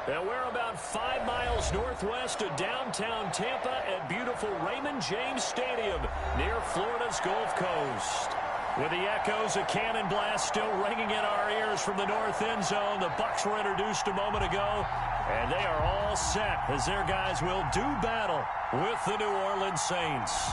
And we're about 5 miles northwest of downtown Tampa at beautiful Raymond James Stadium near Florida's Gulf Coast. With the echoes of cannon blast still ringing in our ears from the north end zone, the Bucs were introduced a moment ago, and they are all set as their guys will do battle with the New Orleans Saints.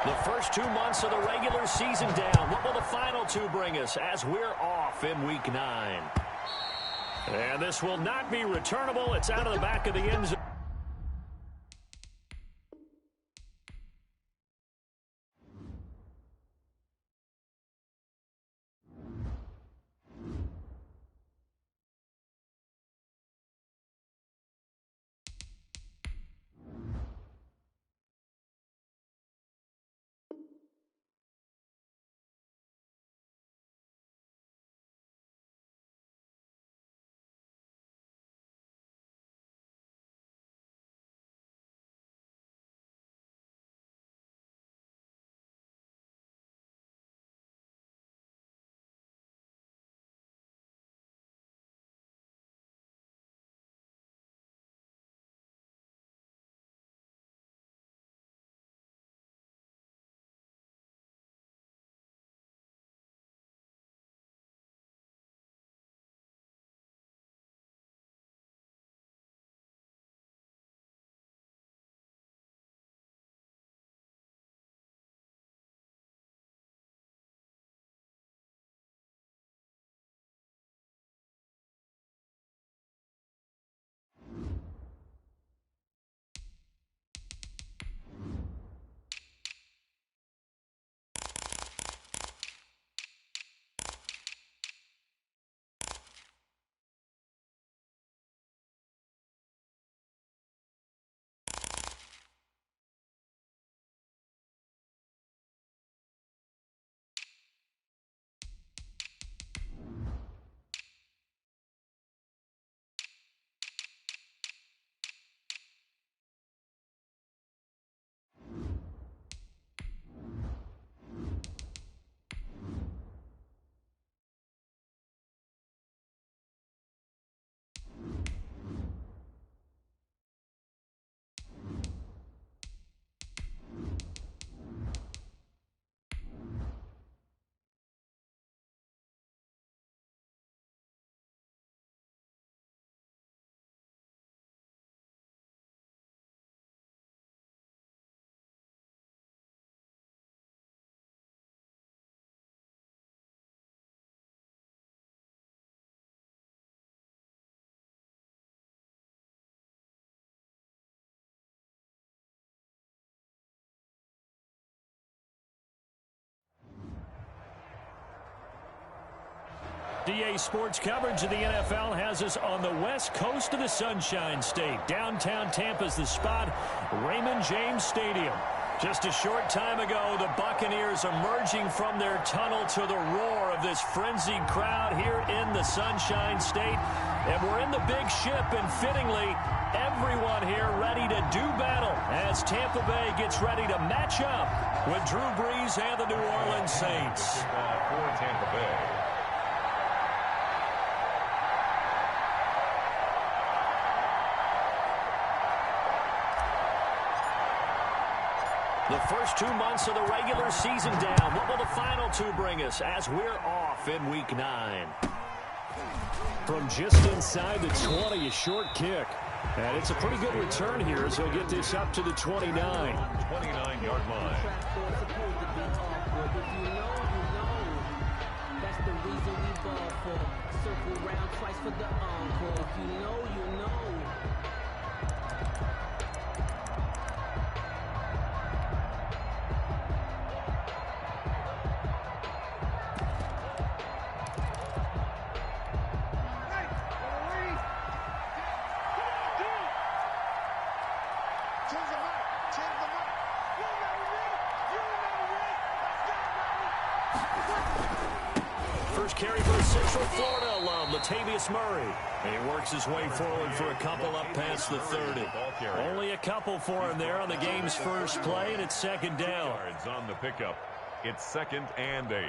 The first 2 months of the regular season down. What will the final 2 bring us as we're off in Week 9? And this will not be returnable. It's out of the back of the end zone. DA Sports coverage of the NFL has us on the west coast of the Sunshine State. Downtown Tampa's the spot, Raymond James Stadium. Just a short time ago, the Buccaneers emerging from their tunnel to the roar of this frenzied crowd here in the Sunshine State. And we're in the big ship, and fittingly, everyone here ready to do battle as Tampa Bay gets ready to match up with Drew Brees and the New Orleans Saints. For Tampa Bay. The first 2 months of the regular season down. What will the final 2 bring us as we're off in Week 9? From just inside the 20, a short kick. And it's a pretty good return here as he'll get this up to the 29. 29-yard line. That's the reason we ball for. Circle round twice for the encore. If you know, you know. First carry for the Central Florida alum, Latavius Murray. And he works his way forward for a couple up past the 30. Only a couple for him there on the game's first play, and it's second down. Yards on the pickup. It's 2nd and 8.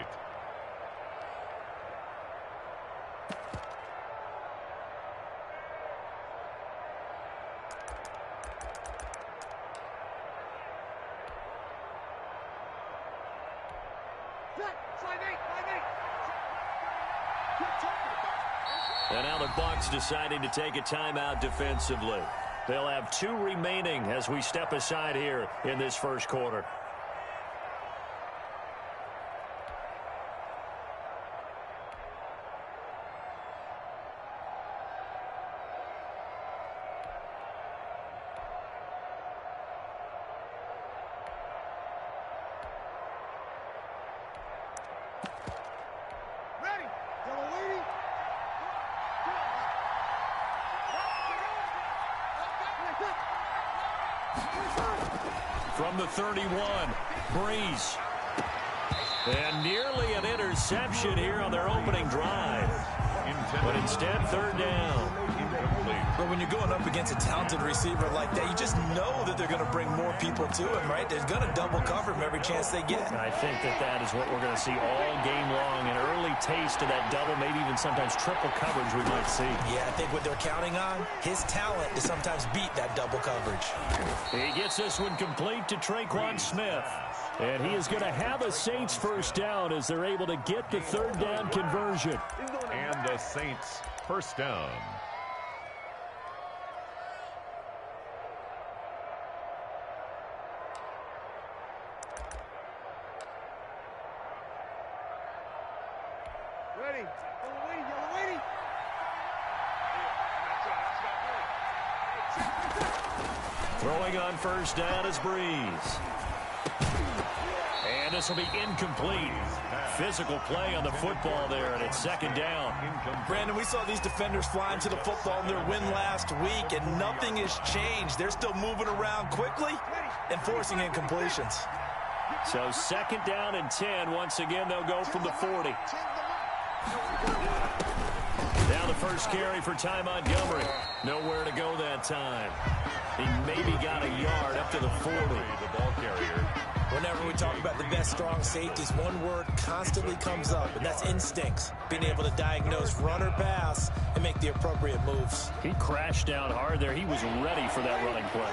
And now the Bucs deciding to take a timeout defensively. They'll have 2 remaining as we step aside here in this first quarter. From the 31, Breeze. And nearly an interception here on their opening drive. But instead, 3rd down. But when you're going up against a talented receiver like that, you just know that they're going to bring more people to him, right? They're going to double cover him every chance they get. And I think that is what we're going to see all game long. An early taste of that double, maybe even sometimes triple coverage we might see. Yeah, I think what they're counting on, his talent to sometimes beat that double coverage. He gets this one complete to Traquan Smith. And he is going to have a Saints first down as they're able to get the 3rd down conversion. And the Saints first down. Ready. Yellow waiting. Throwing on first down is Breeze. And this will be incomplete. Physical play on the football there, and it's 2nd down. Brandon, we saw these defenders flying to the football in their win last week, and nothing has changed. They're still moving around quickly and forcing incompletions. So 2nd down and 10. Once again, they'll go from the 40. Now the first carry for Ty Montgomery. Nowhere to go that time. He maybe got a yard up to the 40. The ball carrier. Whenever we talk about the best strong safeties, one word constantly comes up, and that's instincts. Being able to diagnose run or pass and make the appropriate moves. He crashed down hard there. He was ready for that running play.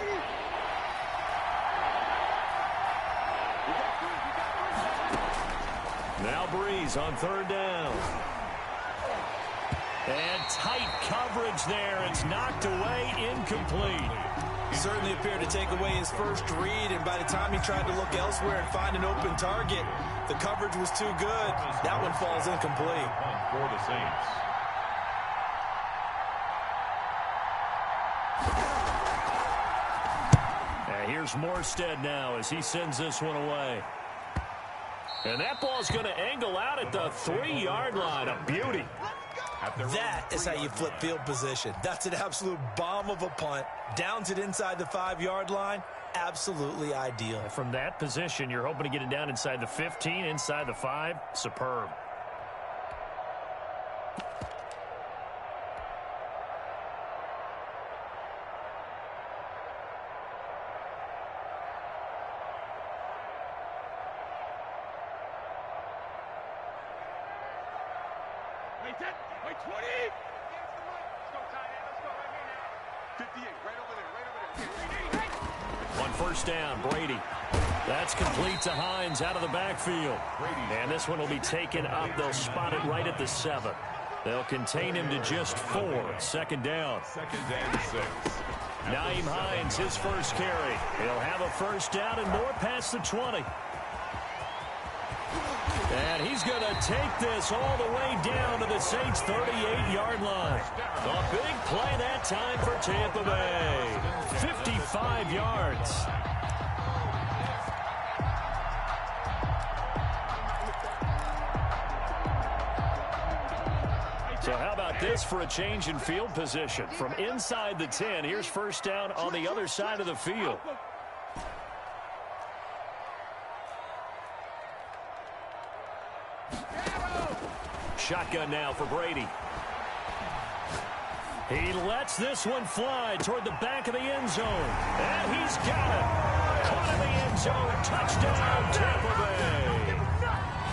Now Breeze on 3rd down. And tight coverage there. It's knocked away, incomplete. Certainly appeared to take away his first read, and by the time he tried to look elsewhere and find an open target, the coverage was too good. That one falls incomplete. For the Saints. And here's Morstead now as he sends this one away. And that ball's going to angle out at the 3-yard line. A beauty. That is how you flip field position. That's an absolute bomb of a punt. Downs it inside the 5-yard line. Absolutely ideal. From that position, you're hoping to get it down inside the 15, inside the 5. Superb. Wait, 20. Let's go, Ty. Let's go right here now. 58, right over there. On first down, Brady. That's complete to Hines out of the backfield. And this one will be taken up. They'll spot it right at the 7. They'll contain him to just 4. 2nd down. 2nd and 6. Nyheim Hines, his first carry. He'll have a first down and more past the 20. And he's going to take this all the way down to the Saints' 38-yard line. A big play that time for Tampa Bay. 55 yards. So how about this for a change in field position? From inside the 10, here's first down on the other side of the field. Shotgun now for Brady. He lets this one fly toward the back of the end zone. And he's got it. Caught in the end zone. Touchdown, Tampa Bay.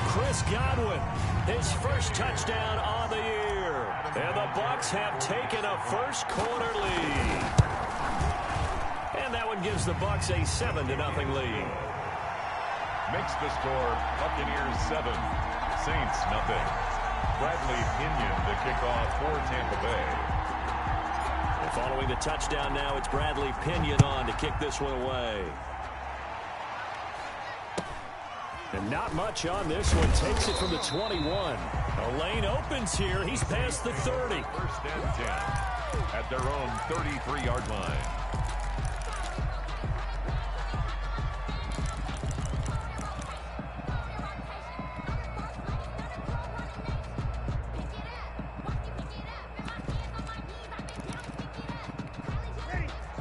Chris Godwin, his first touchdown on the year. And the Bucs have taken a first quarter lead. And that one gives the Bucs a 7-0 lead. Makes the score Buccaneers 7, Saints nothing. Bradley Pinion the kickoff for Tampa Bay. And following the touchdown now, it's Bradley Pinion on to kick this one away. And not much on this one. Takes it from the 21. A lane opens here. He's past the 30. First and 10 at their own 33-yard line.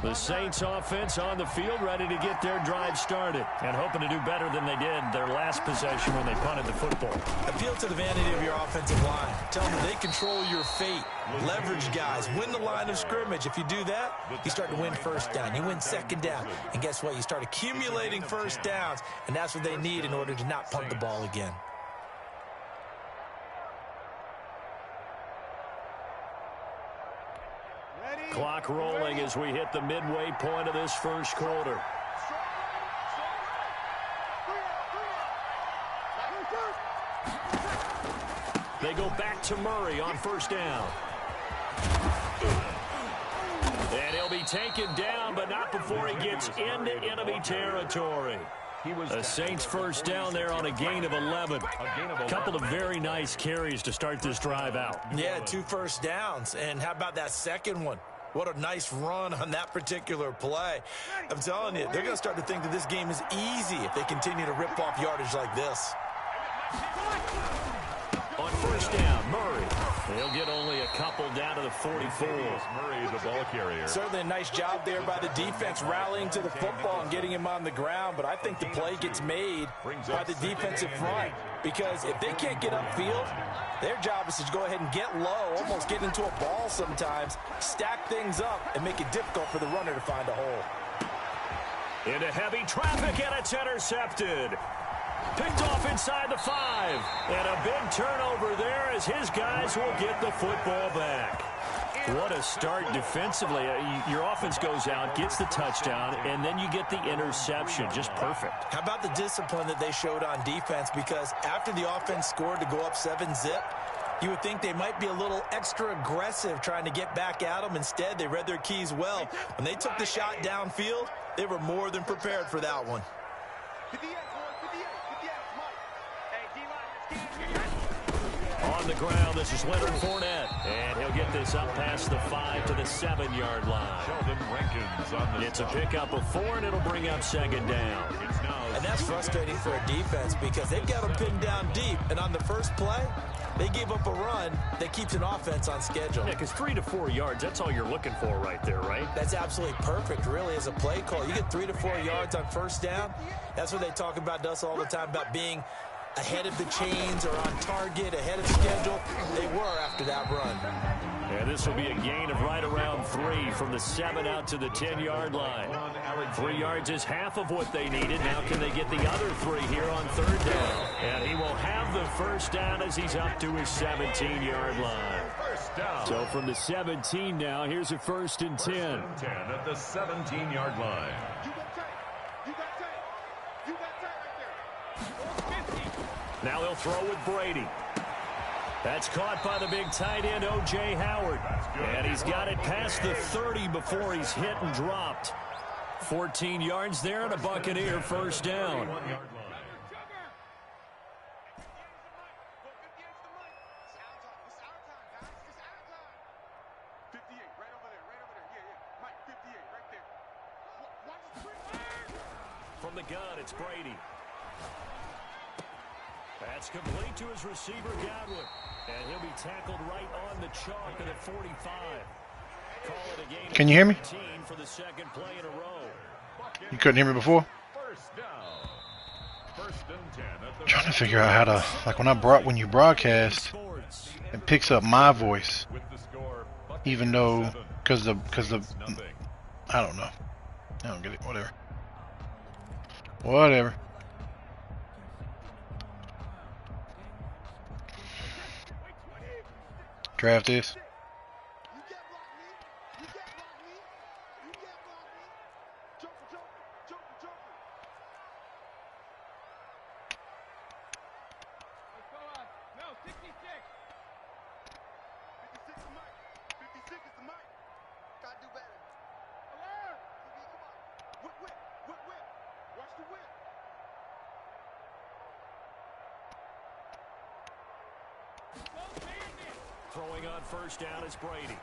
The Saints offense on the field, ready to get their drive started and hoping to do better than they did their last possession when they punted the football. Appeal to the vanity of your offensive line. Tell them they control your fate. Leverage guys. Win the line of scrimmage. If you do that, you start to win first down. You win second down. And guess what? You start accumulating first downs, and that's what they need in order to not punt the ball again. Clock rolling as we hit the midway point of this first quarter. They go back to Murray on first down. And he'll be taken down, but not before he gets into enemy territory. The Saints first down there on a gain of 11. A couple of very nice carries to start this drive out. Yeah, 2 first downs. And how about that second one? What a nice run on that particular play. I'm telling you, they're going to start to think that this game is easy if they continue to rip off yardage like this. On first down, Murray. He'll get only a couple down to the 44. Murray, the ball carrier. Certainly a nice job there by the defense rallying to the football and getting him on the ground, but I think the play gets made by the defensive front because if they can't get upfield, their job is to go ahead and get low, almost get into a ball sometimes, stack things up, and make it difficult for the runner to find a hole. Into heavy traffic, and it's intercepted. Picked off inside the 5. And a big turnover there as his guys will get the football back. What a start defensively. Your offense goes out, gets the touchdown, and then you get the interception. Just perfect. How about the discipline that they showed on defense? Because after the offense scored to go up 7-zip, you would think they might be a little extra aggressive trying to get back at them. Instead, they read their keys well. When they took the shot downfield, they were more than prepared for that one. On the ground, this is Leonard Fournette. And he'll get this up past the 5 to the 7-yard line. Sheldon Rankins on the It's a pickup of 4, and it'll bring up second down. And that's frustrating for a defense because they've got them pinned down deep. And on the first play, they gave up a run that keeps an offense on schedule. Yeah, because 3 to 4 yards, that's all you're looking for right there, right? That's absolutely perfect, really, as a play call. You get 3 to 4 yards on first down. That's what they talk about to us all the time, about being ahead of the chains or on target, ahead of schedule. They were after that run. And this will be a gain of right around 3 from the 7 out to the 10-yard line. 3 yards is half of what they needed. Now can they get the other 3 here on third down? And he will have the first down as he's up to his 17-yard line. So from the 17 now, here's a 1st and 10. 10 at the 17-yard line. Now he'll throw with Brady. That's caught by the big tight end, O.J. Howard. And he's got it past the 30 before he's hit and dropped. 14 yards there and a Buccaneer first down. From the gun, it's Brady. That's complete to his receiver, Godwin. And he'll be tackled right on the chalk at the 45. Call it a gain. Can you hear me? For the second play in a row. You couldn't hear me before? First down. First and 10 at the I'm trying to figure out how to, like when you broadcast, It picks up my voice, With the score, even though, 7, because the, Saints nothing. I don't know. I don't get it. Whatever. Whatever. Draft this. Throwing on first down is Brady.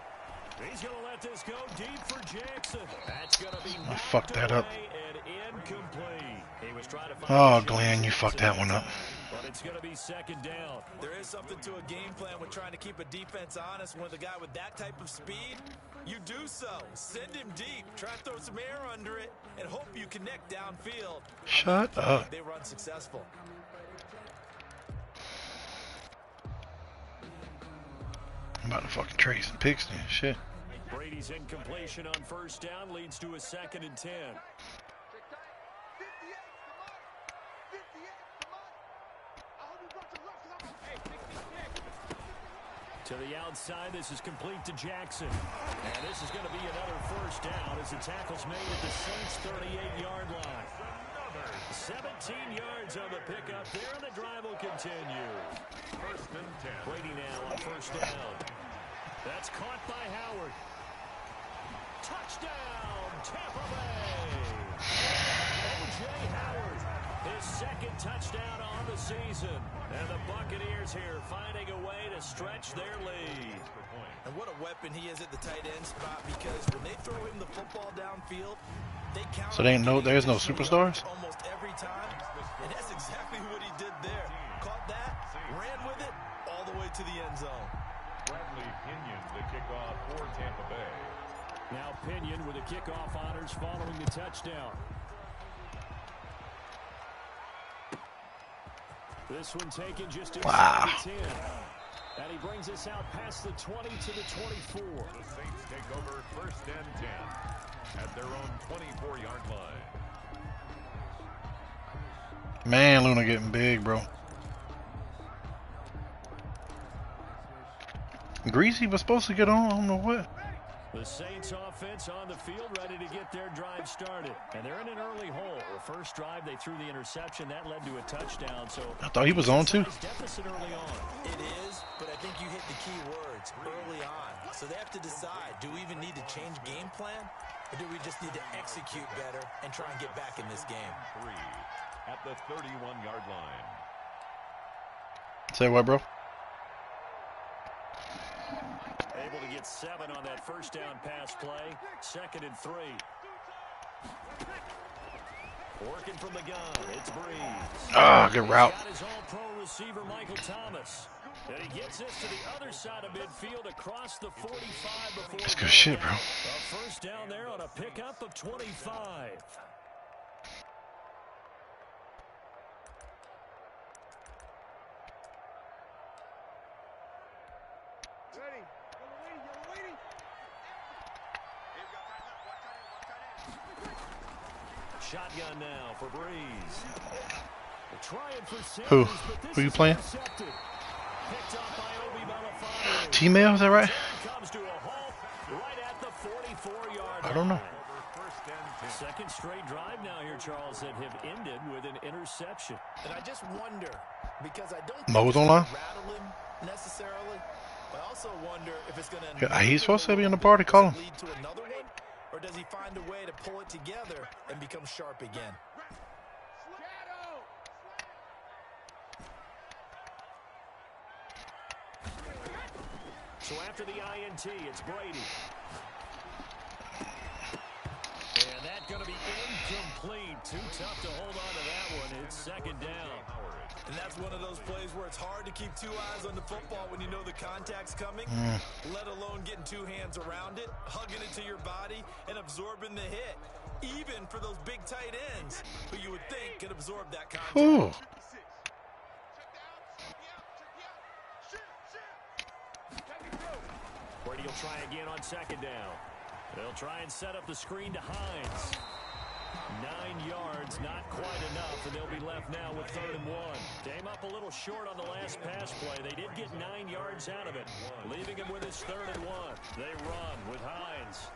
He's going to let this go deep for Jackson. That's going to be I fucked that up. and incomplete. He was trying to find Oh, Glenn, you fucked that one up. But it's going to be second down. There is something to a game plan with trying to keep a defense honest. When the guy with that type of speed, you do so. Send him deep. Try to throw some air under it and hope you connect downfield. Shut up. They run successful. I'm about to fucking trace some picks and shit. Brady's incompletion on first down leads to a 2nd and 10. To the outside, this is complete to Jackson. And this is going to be another first down as the tackle's made at the Saints' 38-yard line. 17 yards on the pickup there, and the drive will continue. 1st and 10. Brady now on first down. That's caught by Howard. Touchdown, Tampa Bay. O.J. Howard, his 2nd touchdown on the season. And the Buccaneers here finding a way to stretch their lead. And what a weapon he is at the tight end spot, because when they throw him the football downfield, they count. So there's no superstars? Almost every time. And that's exactly what he did there. Caught that, ran with it, all the way to the end zone. Bradley Pinion, the kickoff for Tampa Bay. Now Pinion with the kickoff honors following the touchdown. This one taken just inside the 10. And he brings us out past the 20 to the 24. The Saints take over 1st and 10 at their own 24-yard line. Man, Luna getting big, bro. Greasy was supposed to get on. I don't know what. The Saints offense on the field, ready to get their drive started. And they're in an early hole. The first drive, they threw the interception. That led to a touchdown. So I thought he was on too. Deficit early on. It is, but I think you hit the key words early on. So they have to decide, do we even need to change game plan? Or do we just need to execute better and try and get back in this game? 3 at the 31-yard line. Say what, bro? Able to get 7 on that first down pass play. 2nd and 3. Working from the gun, it's Breeze. Ah, good route. He's got his all-pro receiver, Michael Thomas. And he gets this to the other side of midfield across the 45 before. That's good shit, bro. A first down there on a pickup of 25. Shotgun now for Breeze. Trying for Who? Sanders, but this Who you is playing? intercepted. Picked up by Obi Belafonte. T-Mail, is that right? Comes to a halt right at the 44-yard I don't know. line. 2nd straight drive now here, Charles, that have ended with an interception. And I just wonder, because I don't Mo's online? rattle him necessarily, but I also wonder if it's going to. Yeah, he's supposed to be in the party. Call him. Lead to another one, or does he find a way to pull it together and become sharp again? So after the INT, it's Brady. And that's going to be incomplete. Too tough to hold on to that one. It's 2nd down. And that's one of those plays where it's hard to keep 2 eyes on the football when you know the contact's coming, let alone getting 2 hands around it, hugging it to your body, and absorbing the hit. Even for those big tight ends who you would think could absorb that contact. Ooh. They'll try again on second down. They'll try and set up the screen to Hines. 9 yards, not quite enough, and they'll be left now with 3rd and 1. Came up a little short on the last pass play. They did get 9 yards out of it, leaving him with his 3rd and 1. They run with Hines.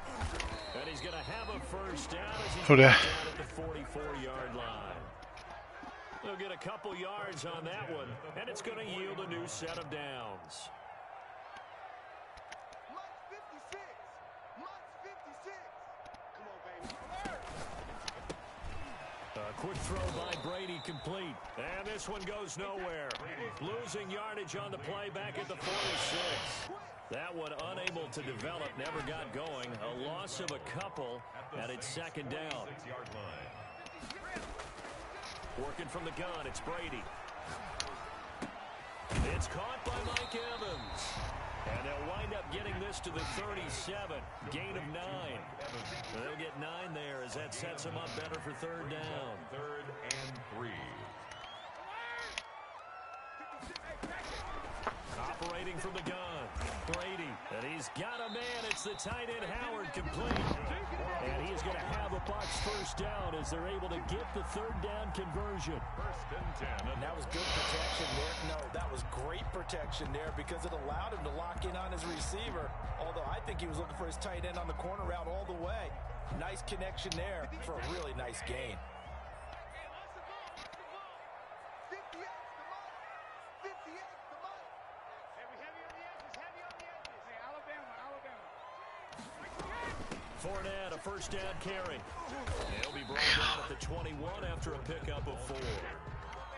And he's going to have a first down as he's down at the 44-yard line. They'll get a couple yards on that one, and it's going to yield a new set of downs. Quick throw by Brady, complete. And this one goes nowhere. Losing yardage on the play back at the 46. That one unable to develop, never got going. A loss of a couple, and it's 2nd down. Working from the gun, it's Brady. It's caught by Mike Evans. And they'll wind up getting this to the 37. Gain of 9. They'll get 9 there as that sets them up better for 3rd down. 3rd and 3. Operating from the gun, Brady. And he's got a man. It's the tight end Howard, complete. And he's going to have a box first down as they're able to get the 3rd down conversion. 1st and 10. And that was good protection there. No, that was great protection there because it allowed him to lock in on his receiver. Although I think he was looking for his tight end on the corner route all the way. Nice connection there for a really nice gain. Fournette, a first down carry. He'll be brought down at the 21 after a pickup of 4.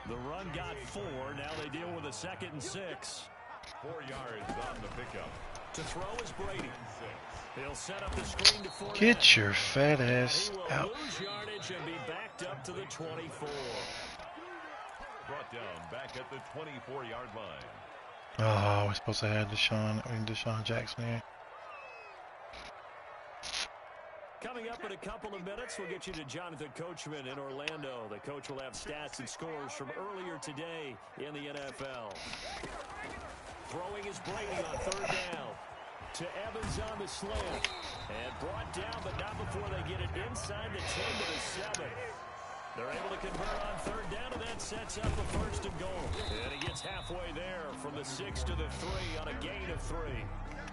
The run got 4. Now they deal with a 2nd and 6. 4 yards on the pickup. To throw is Brady. He'll set up the screen to Fournette. Get your fat ass out. He will lose yardage and be backed up to the 24. Brought down back at the 24-yard line. Oh, we're supposed to have Deshaun Jackson here. Coming up in a couple of minutes, we'll get you to Jonathan Coachman in Orlando. The coach will have stats and scores from earlier today in the NFL. Throwing is Brady on 3rd down. To Evans on the slant. And brought down, but not before they get it inside the 10 to the 7. They're able to convert on 3rd down, and that sets up a 1st and goal. And he gets halfway there from the 6 to the 3 on a gain of 3.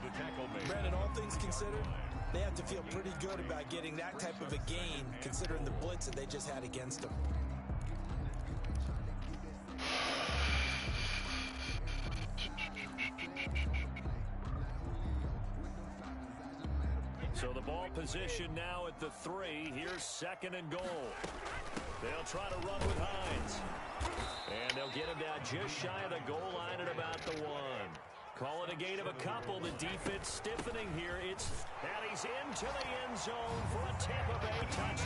The tackle made. Brandon, all things considered, they have to feel pretty good about getting that type of a gain, considering the blitz that they just had against them. So the ball position now at the 3. Here's 2nd and goal. They'll try to run with Hines. And they'll get him down just shy of the goal line at about the 1. Call it a gain of a couple. The defense stiffening here. And he's into the end zone for a Tampa Bay touchdown.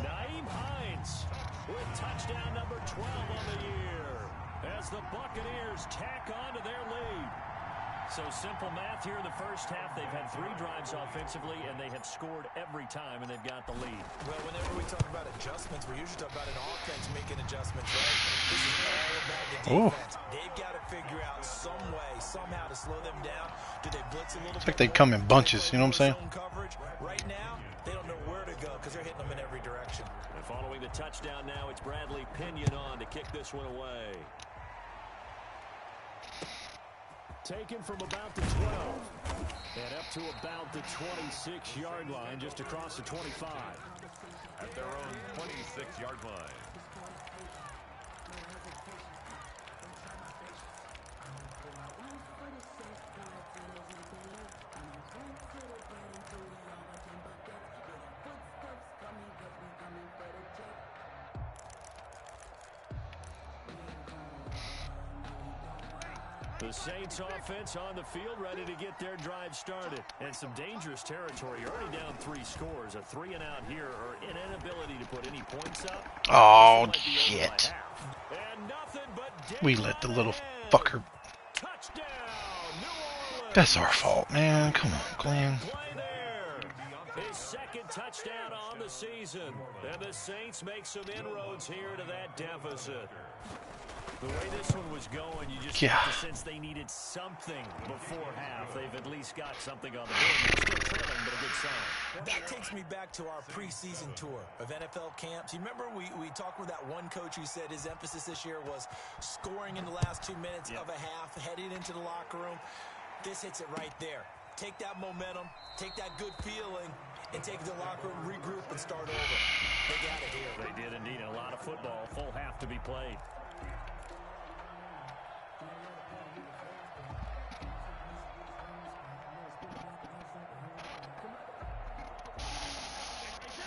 Nyheim Hines with touchdown number 12 on the year as the Buccaneers tack on to their lead. So simple math here in the first half. They've had 3 drives offensively, and they have scored every time, and they've got the lead. Well, whenever we talk about adjustments, we usually talk about an offense making adjustments, right? This is all about the defense. They've got to figure out some way, somehow to slow them down. Do they blitz a little bit? It's like they come in bunches, you know what I'm saying? Coverage. Right now, they don't know where to go because they're hitting them in every direction. And following the touchdown now, it's Bradley Pinion on to kick this one away. Taken from about the 12 and up to about the 26-yard line, just across the 25. At their own 26-yard line. The Saints offense on the field ready to get their drive started. And some dangerous territory. You're already down 3 scores. A 3 and out here or an inability to put any points up. Oh, shit. And nothing but We let the little fucker. Touchdown, New Orleans. That's our fault, man. Come on, Glenn. Play there. His 2nd touchdown on the season. And the Saints make some inroads here to that deficit. The way this one was going, you just get the sense they needed something before half. They've at least got something on the board. They're still trailing, but a good sign. That takes me back to our preseason tour of NFL camps. You remember we talked with that one coach who said his emphasis this year was scoring in the last 2 minutes of a half, heading into the locker room. This hits it right there. Take that momentum, take that good feeling, and take it to the locker room, regroup, and start over. They got it here. They did indeed. A lot of football, full half to be played.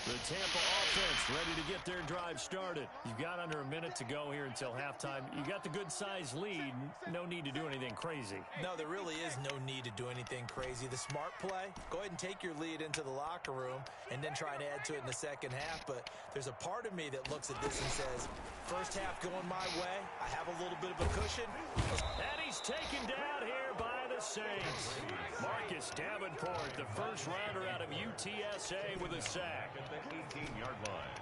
The Tampa offense ready to get their drive started. You've got under a minute to go here until halftime. You got the good-sized lead. No need to do anything crazy. No, there really is no need to do anything crazy. The smart play, go ahead and take your lead into the locker room and then try and add to it in the second half. But there's a part of me that looks at this and says, first half going my way, I have a little bit of a cushion. And he's taken down here by the Saints. Marcus Davenport, the first rounder out of UTSA with a sack. At the 18-yard line.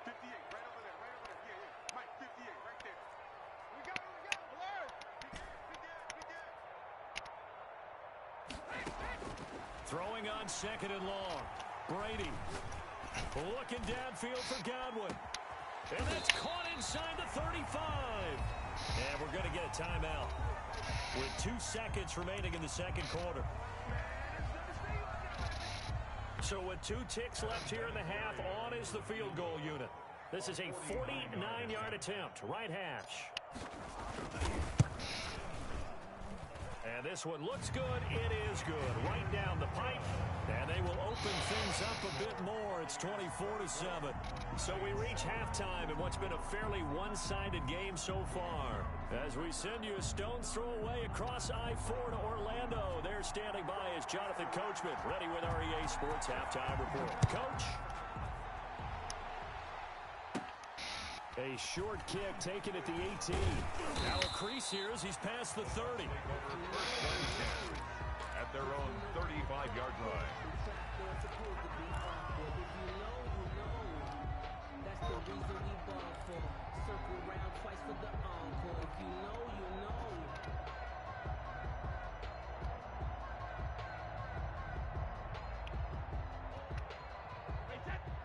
58, right over there, right over there. Yeah. Mike, 58, right there. We got it, Lord. Throwing on second and long. Brady looking downfield for Godwin. And that's caught inside the 35. And we're going to get a timeout with 2 seconds remaining in the second quarter. So with 2 ticks left here in the half, on is the field goal unit. This is a 49-yard attempt, right hash. And this one looks good. It is good. Right down the pipe. And they will open things up a bit more. It's 24-7. So we reach halftime in what's been a fairly one-sided game so far. As we send you a stone's throw away across I-4 to Orlando. There standing by is Jonathan Coachman, ready with our EA Sports Halftime Report. Coach? A short kick taken at the 18. Now a crease here as he's past the 30. At their own 35-yard line. That's the reason we ball for. Circle round twice for the encore. If you know, you know.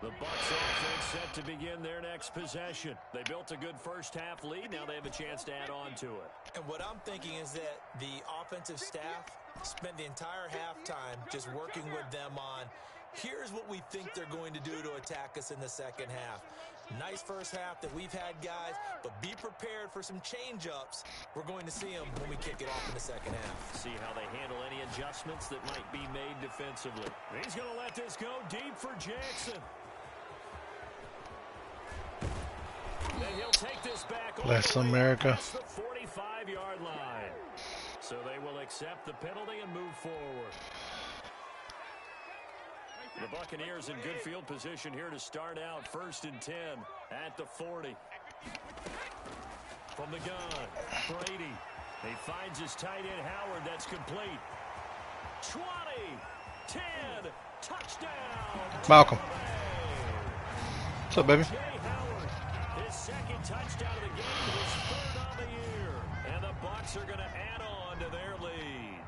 The Bucs offense set to begin their next possession. They built a good first-half lead. Now they have a chance to add on to it. And what I'm thinking is that the offensive staff spent the entire halftime just working with them on, here's what we think they're going to do to attack us in the second half. Nice first half that we've had, guys, but be prepared for some change-ups. We're going to see them when we kick it off in the second half. See how they handle any adjustments that might be made defensively. He's going to let this go deep for Jackson. And he'll take this back Bless America. the 45-yard line. So they will accept the penalty and move forward. The Buccaneers in good field position here to start out. 1st and 10 at the 40. From the gun, Brady. He finds his tight end, Howard. That's complete. 20, 10, touchdown. Malcolm. What's up, baby? Jay Howard, his second touchdown of the game, his 3rd on the year. And the Bucs are going to add on to their lead.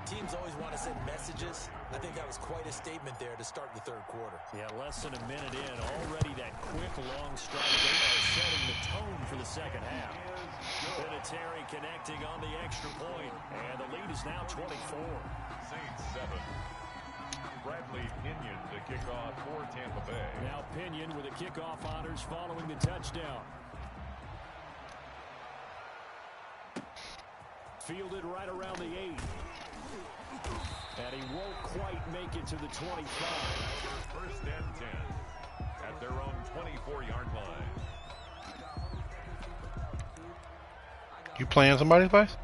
Teams always want to send messages. I think that was quite a statement there to start the third quarter. Yeah, less than a minute in. Already that quick, long strike. They are setting the tone for the second half. Vinatieri connecting on the extra point. And the lead is now 24. Saints 7. Bradley Pinion to kick off for Tampa Bay. Now Pinion with the kickoff honors following the touchdown. Fielded right around the 8. And he won't quite make it to the 25. 1st and 10 at their own 24-yard line. You playing somebody's place?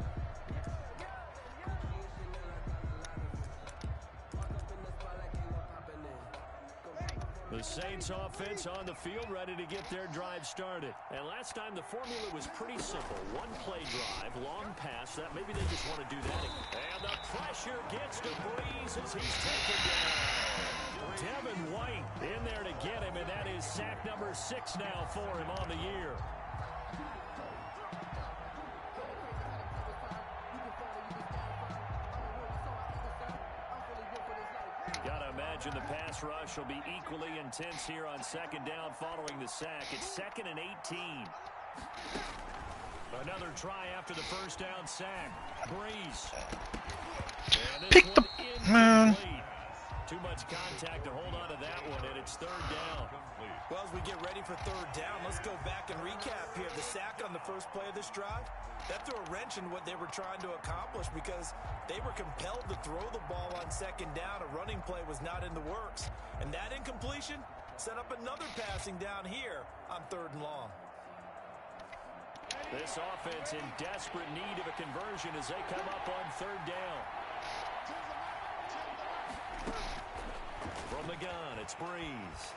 The Saints offense on the field ready to get their drive started. And last time the formula was pretty simple. One play drive, long pass. That maybe they just want to do that. And the pressure gets to Breeze as he's taken down. Devin White in there to get him, and that is sack number Number 6 now for him on the year. Gotta imagine the pass rush will be equally intense here on second down following the sack. It's 2nd and 18. Another try after the first down sack. Breeze. Pick the man. Too much contact to hold on to that one, and it's 3rd down. Well, as we get ready for 3rd down, let's go back and recap here. The sack on the first play of this drive, that threw a wrench in what they were trying to accomplish because they were compelled to throw the ball on 2nd down. A running play was not in the works. And that incompletion set up another passing down here on 3rd and long. This offense in desperate need of a conversion as they come up on 3rd down. From the gun, it's Breeze.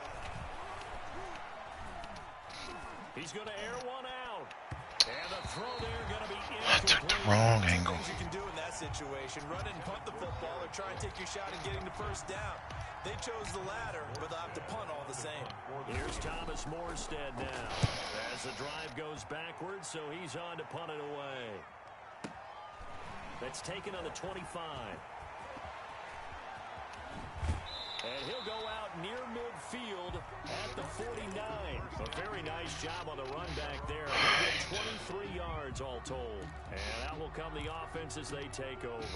He's going to air one out. And the throw there going to be incomplete. I took the wrong angle. Things you can do in that situation. Run and punt the football or try and take your shot at getting the first down. They chose the latter, but they'll have to punt all the same. Here's Thomas Morstead now. As the drive goes backwards, so he's on to punt it away. That's taken on the 25. And he'll go out near midfield at the 49. A very nice job on the run back there. He'll get 23 yards all told. And that will come the offense as they take over.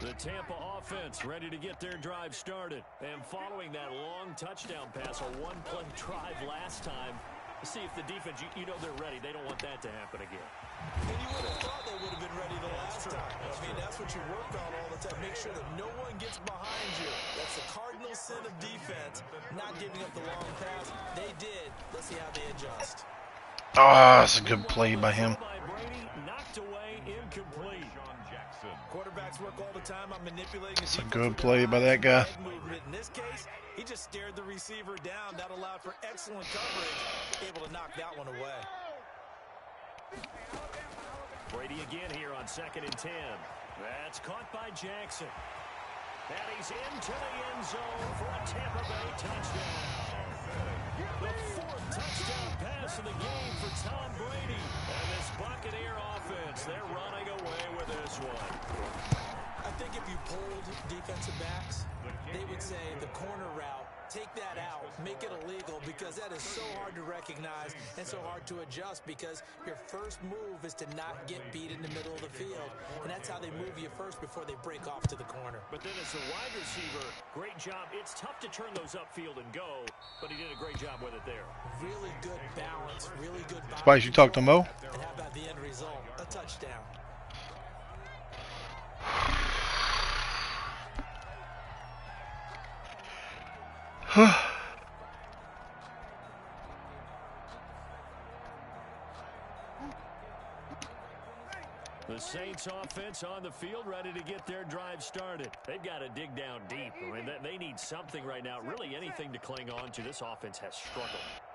The Tampa offense ready to get their drive started. And following that long touchdown pass, a one-play drive last time, see if the defense, you know they're ready. They don't want that to happen again. And you would have thought they would have been ready the last time. I mean, that's what you work on all the time. Make sure that no one gets behind you. That's the cardinal sin of defense, not giving up the long pass. They did. Let's see how they adjust. Ah, that's a good play by him. Knocked away, incomplete. Quarterbacks work all the time on manipulating. It's a good play by that guy. In this case, he just stared the receiver down. That allowed for excellent coverage. Able to knock that one away. Brady again here on 2nd and 10. That's caught by Jackson. And he's into the end zone for a Tampa Bay touchdown. The 4th touchdown pass of the game for Tom Brady. And this Buccaneer offense, they're running away with this one. I think if you polled defensive backs, they would say the corner route, take that out, make it illegal, because that is so hard to recognize and so hard to adjust, because your first move is to not get beat in the middle of the field. And that's how they move you first before they break off to the corner. But then as the wide receiver, great job. It's tough to turn those upfield and go, but he did a great job with it there. Really good balance, really good balance. Spice, you talk to Mo? And how about the end result? A touchdown. The Saints offense on the field ready to get their drive started. They've got to dig down deep. I mean, they need something right now, really anything to cling on to. This offense has struggled.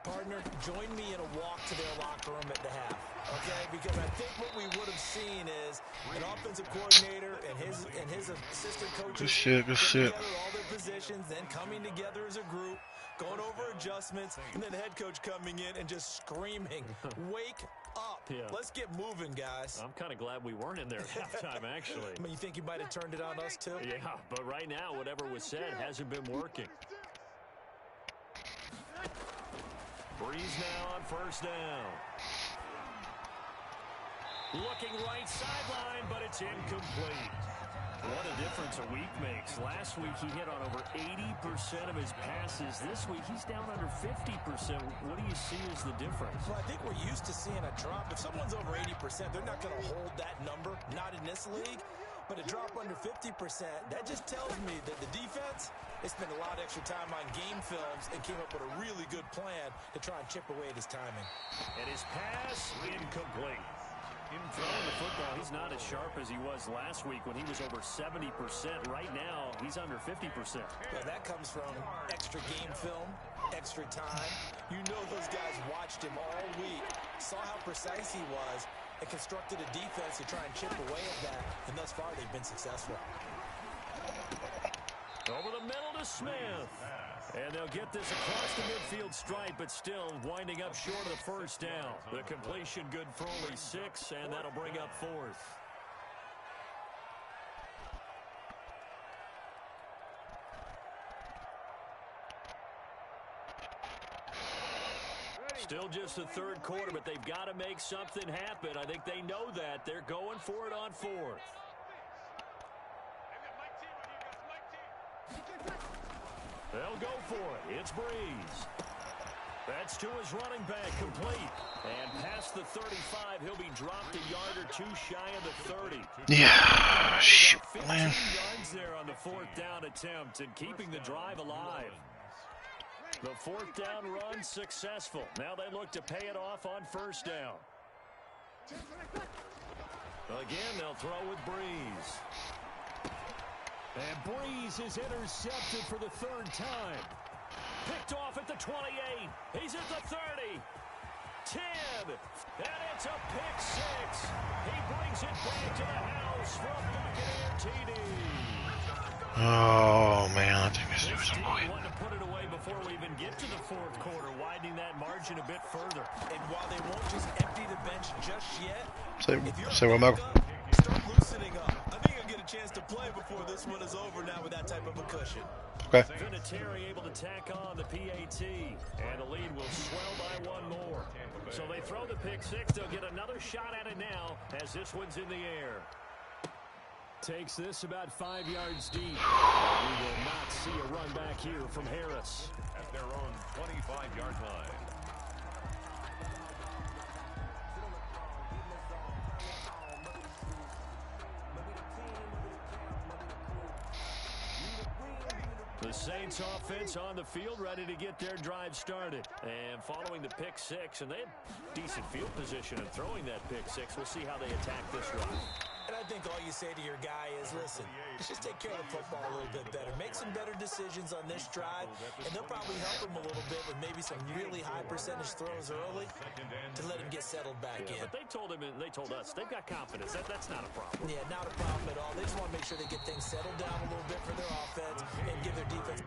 Partner, join me in a walk to their locker room at the half, okay? Because I think what we would have seen is an offensive coordinator and his assistant coaches Good shit, good shit. together all their positions, then coming together as a group, going over adjustments, and then the head coach coming in and just screaming, wake up. Yeah. Let's get moving, guys. I'm kind of glad we weren't in there at halftime, actually. I mean, you think you might have turned it on us, too? Yeah, but right now, whatever was said hasn't been working. Breeze now on 1st down. Looking right sideline, but it's incomplete. What a difference a week makes. Last week, he hit on over 80% of his passes. This week, he's down under 50%. What do you see as the difference? Well, I think we're used to seeing a drop. If someone's over 80%, they're not going to hold that number, not in this league. But a drop under 50%, that just tells me that the defense, they spent a lot of extra time on game films and came up with a really good plan to try and chip away at his timing. And his pass, incomplete. In throwing the football, he's not as sharp as he was last week when he was over 70%. Right now, he's under 50%. Well, that comes from extra game film, extra time. You know those guys watched him all week, saw how precise he was, and constructed a defense to try and chip away at that. And thus far, they've been successful. Over the middle to Smith. And they'll get this across the midfield stripe, but still winding up short of the first down. The completion good for only 6, and that'll bring up 4th. Still just the third quarter, but they've got to make something happen. I think they know that. They're going for it on 4th. They'll go for it. It's Breeze. That's to his running back, complete. And past the 35, he'll be dropped a yard or 2 shy of the 30. Yeah, shoot, 15 man. yards there on the 4th down attempt and keeping the drive alive. The 4th down run successful. Now they look to pay it off on 1st down. Again, they'll throw with Breeze. And Breeze is intercepted for the 3rd time. Picked off at the 28. He's at the 30. 10. And it's a pick 6. He brings it back to the house from Buccaneer TD. Oh, man, I think this is some wanted to put it away before we even get to the 4th quarter, widening that margin a bit further. And while they won't just empty the bench just yet, Say what, Michael? start loosening up. I think you'll get a chance to play before this one is over now with that type of a cushion. Okay. Vinatieri able to tack on the PAT, and the lead will swell by 1 more. So they throw the pick 6. They'll get another shot at it now as this one's in the air. Takes this about 5 yards deep. We will not see a run back here from Harris. At their own 25-yard line. The Saints offense on the field, ready to get their drive started. And following the pick 6, and they had decent field position and throwing that pick 6. We'll see how they attack this run. And I think all you say to your guy is, listen, just take care of the football a little bit better. Make some better decisions on this drive, and they'll probably help him a little bit with maybe some really high percentage throws early to let him get settled back in. But they told him, and they told us, they've got confidence. That's not a problem. Yeah, not a problem at all. They just want to make sure they get things settled down a little bit for their offense and give their defense.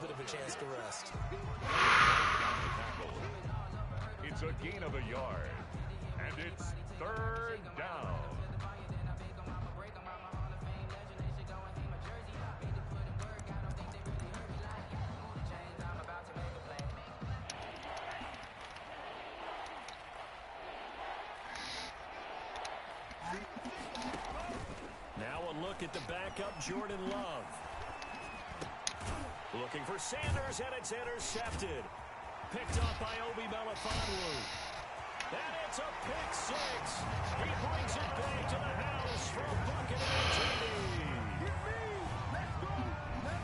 Bit of a chance to rest. It's a gain of a yard, and it's 3rd down. Now a look at the backup, Jordan Love. Looking for Sanders, and it's intercepted. Picked off by Obi Melifonwu. And it's a pick 6. He brings it back to the house from Buccaneer TD.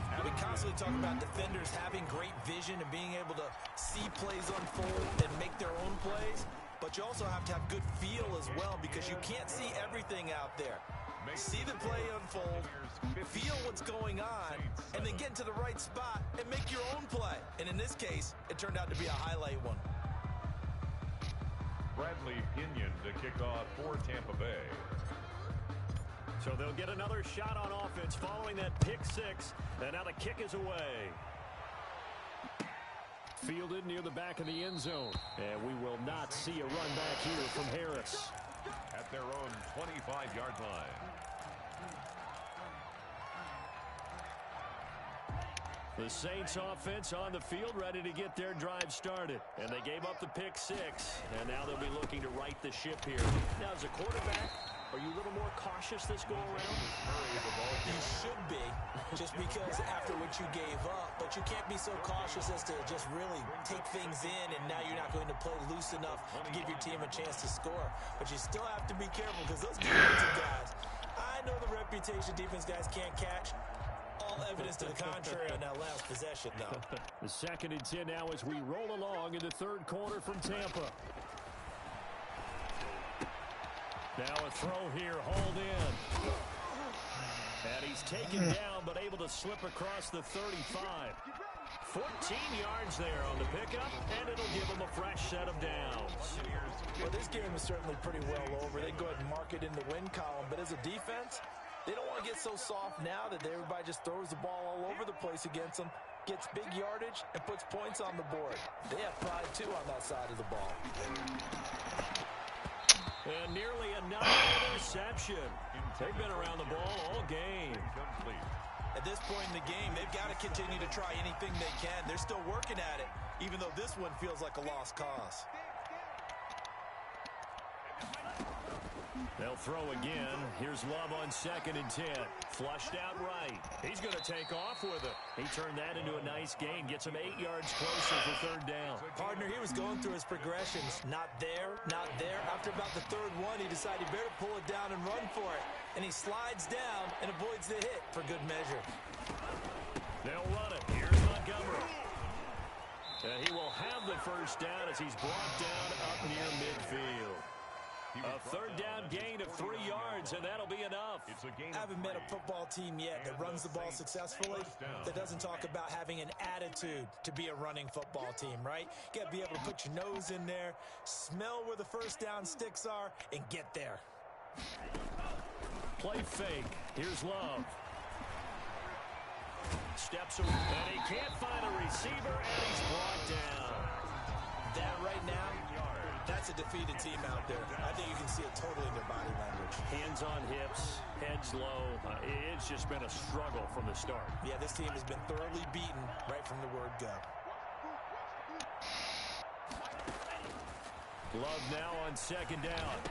Now we constantly talk about defenders having great vision and being able to see plays unfold and make their own plays. But you also have to have good feel as well, because you can't see everything out there. See the play unfold, feel what's going on, and then get into the right spot and make your own play. And in this case, it turned out to be a highlight one. Bradley Pinion to kick off for Tampa Bay. So they'll get another shot on offense following that pick 6, and now the kick is away. Fielded near the back of the end zone, and we will not see a run back here from Harris. At their own 25-yard line. The Saints offense on the field, ready to get their drive started. And they gave up the pick 6, and now they'll be looking to right the ship here. Now, as a quarterback, are you a little more cautious this go-around? You should be, just because after what you gave up. But you can't be so cautious as to just really take things in, and now you're not going to play loose enough to give your team a chance to score. But you still have to be careful, because those defensive guys, I I know the reputation defense guys can't catch. All evidence to the contrary on that last possession, though. The 2nd and 10 now as we roll along in the 3rd quarter from Tampa. Now a throw here, hauled in. And he's taken down, but able to slip across the 35. 14 yards there on the pickup, and it'll give him a fresh set of downs. Well, this game is certainly pretty well over. They go ahead and mark it in the win column, but as a defense, they don't want to get so soft now that everybody just throws the ball all over the place against them, gets big yardage, and puts points on the board. They have pride, too, on that side of the ball. And nearly another interception. They've been around the ball all game. At this point in the game, they've got to continue to try anything they can. They're still working at it, even though this one feels like a lost cause. They'll throw again. Here's Love on 2nd and 10. Flushed out right. He's going to take off with it. He turned that into a nice gain. Gets him 8 yards closer for 3rd down. Partner, he was going through his progressions. Not there, not there. After about the 3rd one, he decided he better pull it down and run for it. And he slides down and avoids the hit for good measure. They'll run it. Here's Montgomery. He will have the 1st down as he's brought down up near midfield. A 3rd down gain of 3 yards, and that'll be enough. I haven't met a football team yet that runs the ball successfully that doesn't talk about having an attitude to be a running football team, right? You got to be able to put your nose in there, smell where the 1st down sticks are, and get there. Play fake. Here's Love. Steps away, and he can't find a receiver, and he's brought down. That right now, that's a defeated team out there. I think you can see it totally in their body language. Hands on hips, heads low. It's just been a struggle from the start. Yeah, this team has been thoroughly beaten right from the word go. Love now on 2nd down.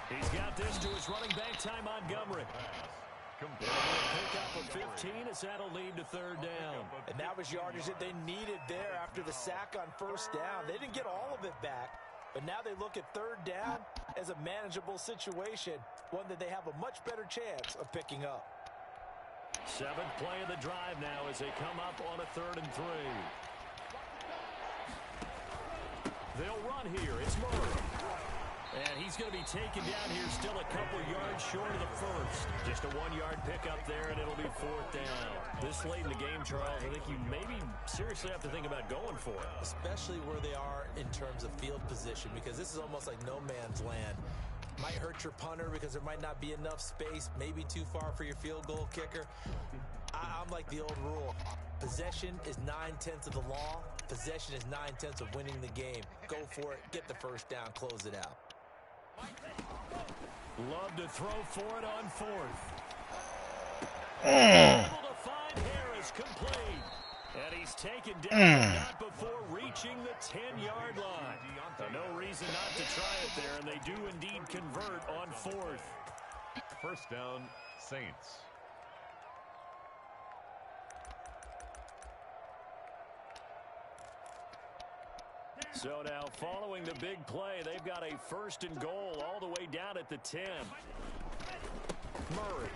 He's got this to his running back, Ty Montgomery. Pick up a 15 as that'll lead to 3rd down. And that was yardage that they needed there after the sack on 1st down. They didn't get all of it back, but now they look at 3rd down as a manageable situation, one that they have a much better chance of picking up. 7th play of the drive now as they come up on a 3rd and 3. They'll run here. It's Murray. And he's going to be taken down here still a couple yards short of the 1st. Just a 1-yard pickup there, and it'll be 4th down. This late in the game, Charles, I think you maybe seriously have to think about going for it. Especially where they are in terms of field position, because this is almost like no man's land. Might hurt your punter because there might not be enough space, maybe too far for your field goal kicker. I'm like the old rule. Possession is 9/10 of the law. Possession is 9/10 of winning the game. Go for it. Get the 1st down. Close it out. Love to throw for it on 4th. Able to find Harris complete. And he's taken down, not before reaching the 10-yard line. No reason not to try it there, and they do indeed convert on 4th. 1st down, Saints. So now, following the big play, they've got a 1st and goal all the way down at the 10. Murray.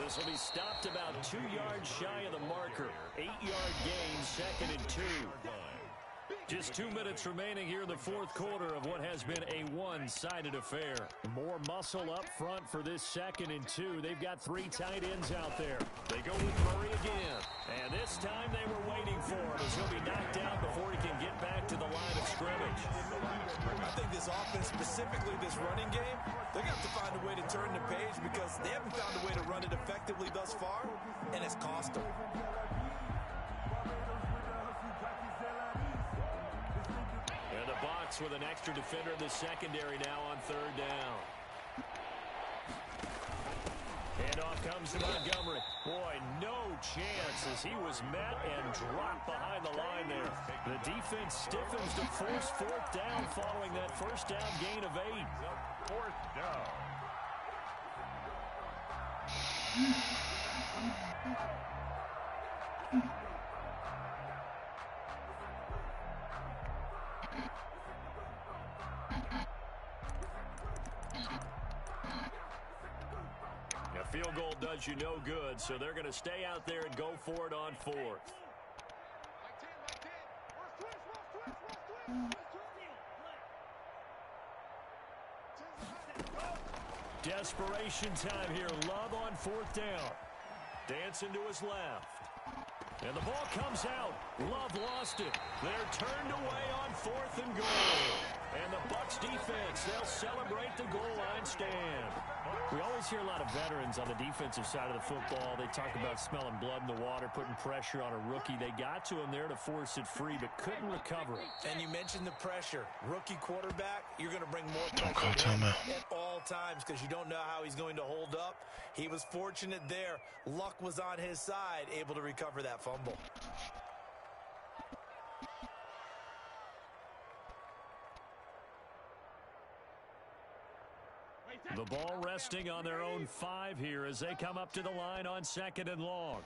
This will be stopped about 2 yards shy of the marker. 8-yard gain, 2nd and 2. Just 2 minutes remaining here in the 4th quarter of what has been a one-sided affair. More muscle up front for this 2nd and 2. They've got 3 tight ends out there. They go with Murray again. And this time they were waiting for him as he'll be knocked down before he can get back to the line of scrimmage. I think this offense, specifically this running game, they're going to have to find a way to turn the page because they haven't found a way to run it effectively thus far, and it's cost them. And the box with an extra defender in the secondary now on 3rd down. Handoff comes to Montgomery. Boy, no chance as he was met and dropped behind the line there. The defense stiffens to force 4th down following that 1st down gain of 8. 4th down. A field goal does you no good, so they're going to stay out there and go for it on fourth. Desperation time here. Love on fourth down. Dancing to his left. And the ball comes out. Love lost it. They're turned away on fourth and goal. And the Bucs defense, they'll celebrate the goal line stand. We always hear a lot of veterans on the defensive side of the football. They talk about smelling blood in the water, putting pressure on a rookie. They got to him there to force it free, but couldn't recover it. And you mentioned the pressure. Rookie quarterback, you're going to bring more pressure Don't call timeout at all times because you don't know how he's going to hold up. He was fortunate there. Luck was on his side, able to recover that fumble. The ball resting on their own 5 here as they come up to the line on 2nd and long.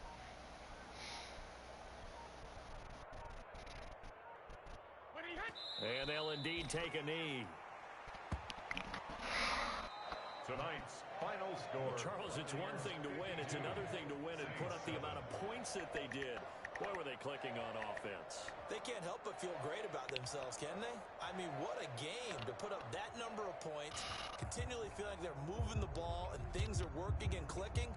And they'll indeed take a knee. Tonight's final score. Well, Charles, it's one thing to win. It's another thing to win and put up the amount of points that they did. Boy, were they clicking on offense. They can't help but feel great about themselves, can they? I mean, what a game to put up that number of points, continually feel like they're moving the ball and things are working and clicking.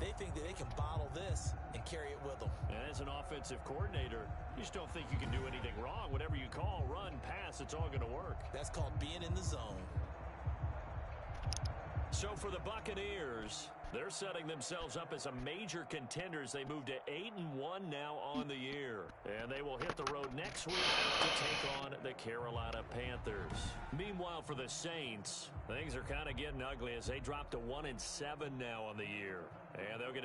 They think that they can bottle this and carry it with them. And as an offensive coordinator, you just don't think you can do anything wrong. Whatever you call, run, pass, it's all going to work. That's called being in the zone. So for the Buccaneers, they're setting themselves up as a major contenders. They move to 8-1 now on the year. And they will hit the road next week to take on the Carolina Panthers. Meanwhile, for the Saints, things are kind of getting ugly as they drop to 1-7 now on the year. And they'll get a